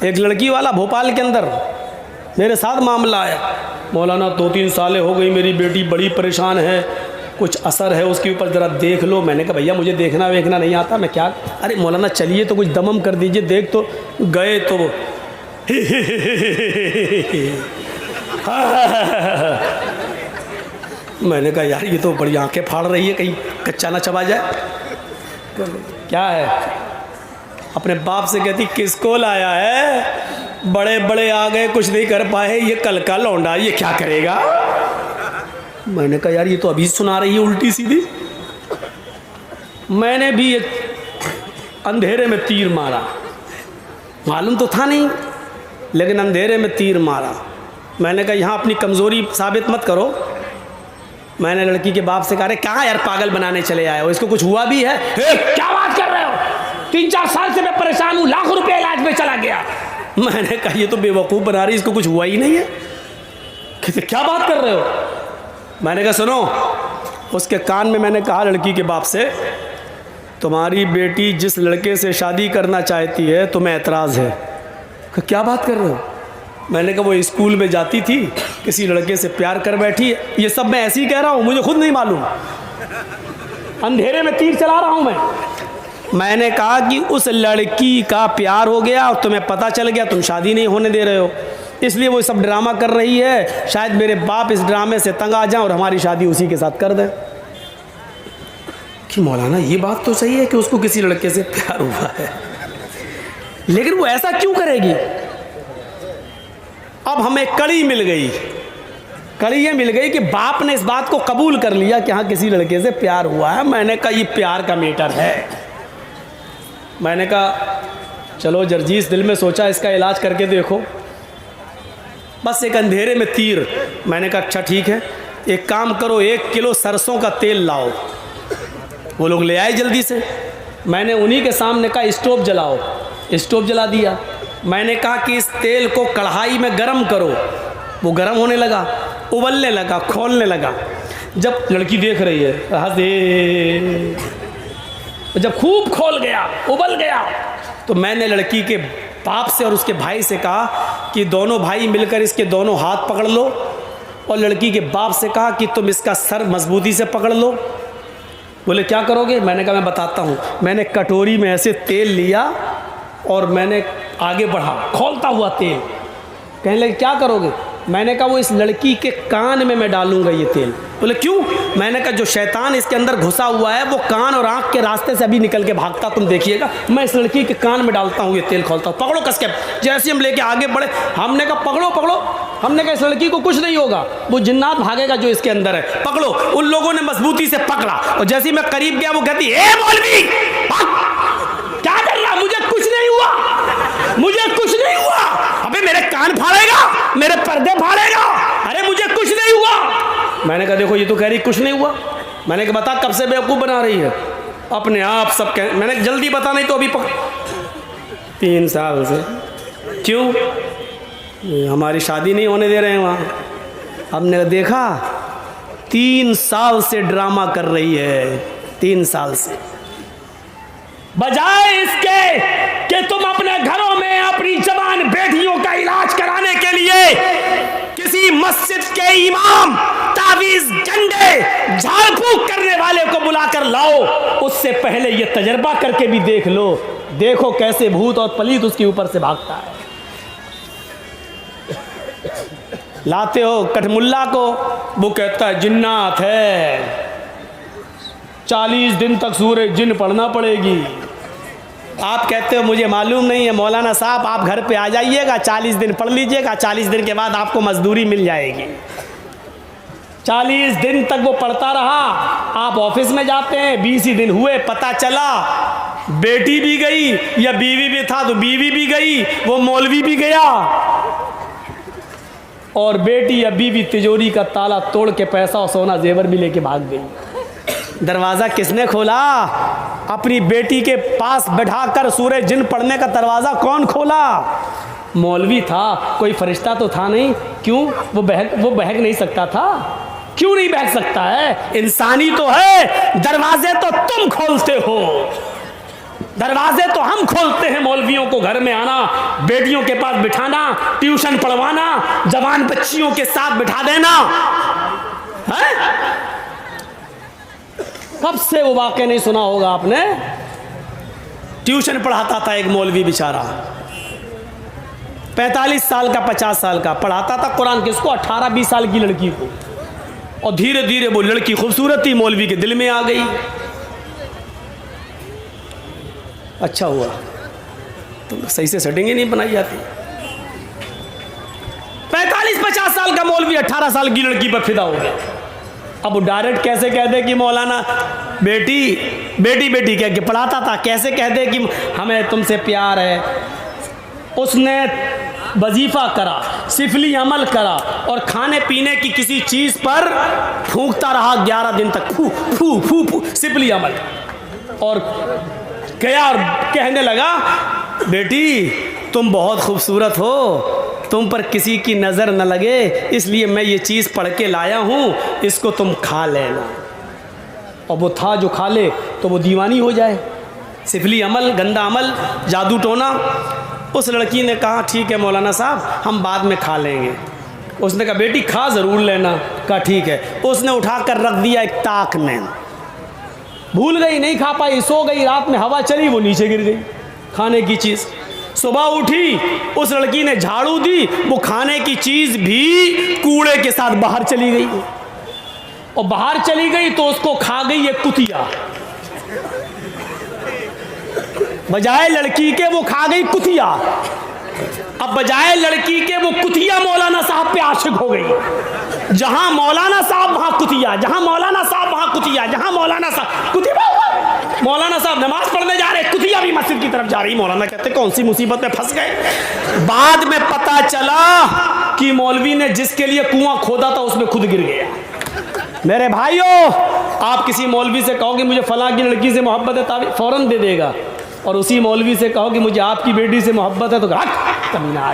एक लड़की वाला भोपाल के अंदर मेरे साथ मामला आया, मौलाना 2-3 सालें हो गई मेरी बेटी बड़ी परेशान है, कुछ असर है उसके ऊपर, ज़रा देख लो। मैंने कहा भैया मुझे देखना वेखना नहीं आता, मैं क्या, अरे मौलाना चलिए तो कुछ दमम कर दीजिए, देख तो गए तो वो मैंने कहा यार ये तो बड़ी आंखें फाड़ रही है, कहीं कच्चा ना चबा जाए। क्या है, अपने बाप से कहती किसको लाया है, बड़े बड़े आ गए कुछ नहीं कर पाए, ये कल का लौंडा ये क्या करेगा। मैंने कहा यार ये तो अभी सुना रही है उल्टी सीधी। मैंने भी एक अंधेरे में तीर मारा, मालूम तो था नहीं लेकिन अंधेरे में तीर मारा। मैंने कहा यहाँ अपनी कमज़ोरी साबित मत करो। मैंने लड़की के बाप से कहा, अरे कहाँ यार पागल बनाने चले आए हो, इसको कुछ हुआ भी है। क्या बात कर रहे हो, 3-4 साल से मैं परेशान हूँ, लाखों रुपये इलाज में चला गया। मैंने कहा ये तो बेवकूफ़ बना रही, इसको कुछ हुआ ही नहीं है। कहते क्या बात कर रहे हो। मैंने कहा सुनो, उसके कान में मैंने कहा लड़की के बाप से, तुम्हारी बेटी जिस लड़के से शादी करना चाहती है तुम्हें एतराज़ है। क्या बात कर रहे हो। मैंने कहा वो स्कूल में जाती थी, किसी लड़के से प्यार कर बैठी है। ये सब मैं ऐसे ही कह रहा हूँ, मुझे खुद नहीं मालूम, अंधेरे में तीर चला रहा हूँ मैं। मैंने कहा कि उस लड़की का प्यार हो गया और तुम्हें पता चल गया, तुम शादी नहीं होने दे रहे हो, इसलिए वो सब ड्रामा कर रही है। शायद मेरे बाप इस ड्रामे से तंग आ जाएं और हमारी शादी उसी के साथ कर दें। कि मौलाना ये बात तो सही है कि उसको किसी लड़के से प्यार हुआ है, लेकिन वो ऐसा क्यों करेगी। अब हमें कड़ी मिल गई, कड़ी ये मिल गई कि बाप ने इस बात को कबूल कर लिया कि हाँ किसी लड़के से प्यार हुआ है। मैंने कहा ये प्यार का मैटर है। मैंने कहा चलो जर्जीस दिल में सोचा इसका इलाज करके देखो, बस एक अंधेरे में तीर। मैंने कहा अच्छा ठीक है, एक काम करो 1 किलो सरसों का तेल लाओ। वो लोग ले आए जल्दी से। मैंने उन्हीं के सामने कहा स्टोव जलाओ, स्टोव जला दिया। मैंने कहा कि इस तेल को कढ़ाई में गरम करो। वो गरम होने लगा, उबलने लगा, खोलने लगा। जब लड़की देख रही है हंसे, जब खूब खोल गया, उबल गया, तो मैंने लड़की के बाप से और उसके भाई से कहा कि दोनों भाई मिलकर इसके दोनों हाथ पकड़ लो, और लड़की के बाप से कहा कि तुम इसका सर मजबूती से पकड़ लो। बोले क्या करोगे। मैंने कहा मैं बताता हूँ। मैंने कटोरी में ऐसे तेल लिया और मैंने आगे बढ़ा, खोलता हुआ तेल। कहने लगे क्या करोगे। मैंने कहा वो इस लड़की के कान में मैं डालूंगा ये तेल। बोले क्यों। मैंने कहा जो शैतान इसके अंदर घुसा हुआ है वो कान और आंख के रास्ते से अभी निकल के भागता, तुम देखिएगा। मैं इस लड़की के कान में डालता हूँ ये तेल, खोलता हूँ, पकड़ो कस के। जैसे हम लेके आगे बढ़े, हमने कहा पकड़ो पकड़ो। हमने कहा इस लड़की को कुछ नहीं होगा, वो जिन्नात भागेगा जो इसके अंदर है, पकड़ो। उन लोगों ने मजबूती से पकड़ा और जैसे ही मैं करीब गया वो कहती ए मौलवी क्या कर रहा, मुझे कुछ नहीं हुआ, मुझे कुछ नहीं हुआ। अबे मेरे कान फाड़ेगा, मेरे पर्दे फाड़ेगा, अरे मुझे कुछ नहीं हुआ। मैंने कहा देखो ये तो कह रही कुछ नहीं हुआ। मैंने कहा बता कब से बेवकूफ़ बना रही है, अपने आप सब कह। मैंने जल्दी बता नहीं तो अभी 3 साल से। क्यों, हमारी शादी नहीं होने दे रहे हैं वहाँ। हमने देखा 3 साल से ड्रामा कर रही है, 3 साल से। बजाय इसके कि तुम अपने घरों में अपनी जवान बेटियों का इलाज कराने के लिए किसी मस्जिद के इमाम, तावीज, झंडे, झाड़ फूंक करने वाले को बुलाकर लाओ, उससे पहले ये तजर्बा करके भी देख लो, देखो कैसे भूत और पलीत उसके ऊपर से भागता है। लाते हो कठमुल्ला को, वो कहता है जिन्नात है, 40 दिन तक सूरह जिन पढ़ना पड़ेगी। आप कहते हो मुझे मालूम नहीं है। मौलाना साहब आप घर पे आ जाइएगा, 40 दिन पढ़ लीजिएगा, 40 दिन के बाद आपको मजदूरी मिल जाएगी। 40 दिन तक वो पढ़ता रहा, आप ऑफिस में जाते हैं, 20 ही दिन हुए, पता चला बेटी भी गई, या बीवी भी था तो बीवी भी गई, वो मौलवी भी गया, और बेटी या बीवी तिजोरी का ताला तोड़ के पैसा और सोना जेवर भी लेके भाग गई। दरवाज़ा किसने खोला। अपनी बेटी के पास बैठाकर सूरह जिन पढ़ने का दरवाज़ा कौन खोला। मौलवी था, कोई फरिश्ता तो था नहीं। क्यों, वो बहक नहीं सकता था। क्यों नहीं बहक सकता है, इंसानी तो है, दरवाजे तो तुम खोलते हो। दरवाजे तो हम खोलते हैं मौलवियों को घर में आना, बेटियों के पास बिठाना, ट्यूशन पढ़वाना, जवान बच्चियों के साथ बिठा देना है? कब से वो वाक़या नहीं सुना होगा आपने? ट्यूशन पढ़ाता था एक मौलवी बेचारा, 45 साल का 50 साल का, पढ़ाता था कुरान किसको? 18-20 साल की लड़की को। और धीरे धीरे वो लड़की खूबसूरती मौलवी के दिल में आ गई। अच्छा हुआ, तो सही से सेटिंग नहीं बनाई जाती। 45-50 साल का मौलवी 18 साल की लड़की पर फिदा हो गया। अब वो डायरेक्ट कैसे कह दे कि मौलाना बेटी बेटी बेटी कह के पढ़ाता था, कैसे कह दे कि हमें तुमसे प्यार है? उसने वजीफा करा, सिफली अमल करा और खाने पीने की किसी चीज़ पर फूंकता रहा 11 दिन तक, फू फू फू फू सिफली अमल। और गया और कहने लगा, बेटी तुम बहुत खूबसूरत हो, तुम पर किसी की नज़र न लगे, इसलिए मैं ये चीज़ पढ़ के लाया हूँ, इसको तुम खा लेना। और वो था जो खा ले तो वो दीवानी हो जाए। सिफली अमल, गंदा अमल, जादू टोना। उस लड़की ने कहा ठीक है मौलाना साहब, हम बाद में खा लेंगे। उसने कहा बेटी खा ज़रूर लेना। कहा ठीक है। उसने उठाकर रख दिया एक ताक में, भूल गई, नहीं खा पाई, सो गई। रात में हवा चली, वो नीचे गिर गई खाने की चीज़। सुबह उठी, उस लड़की ने झाड़ू दी, वो खाने की चीज़ भी कूड़े के साथ बाहर चली गई। और बाहर चली गई तो उसको खा गई एक कुतिया। बजाय लड़की के वो खा गई कुतिया। अब बजाय लड़की के वो कुतिया मौलाना साहब पे आशिक हो गई। जहां मौलाना साहब वहां कुतिया, जहां मौलाना साहब वहां कुतिया, जहां मौलाना साहब कुतिया। मौलाना साहब नमाज पढ़ने जा रहे, कुतिया भी मस्जिद की तरफ जा रही। मौलाना कहते कौन सी मुसीबत में फंस गए। बाद में पता चला कि मौलवी ने जिसके लिए कुआं खोदा था उसमें खुद गिर गया। मेरे भाइयों, आप किसी मौलवी से कहो कि मुझे फलां की लड़की से मोहब्बत है, ताबी फौरन दे देगा। और उसी मौलवी से कहो कि मुझे आपकी बेटी से मोहब्बत है तो कमीना।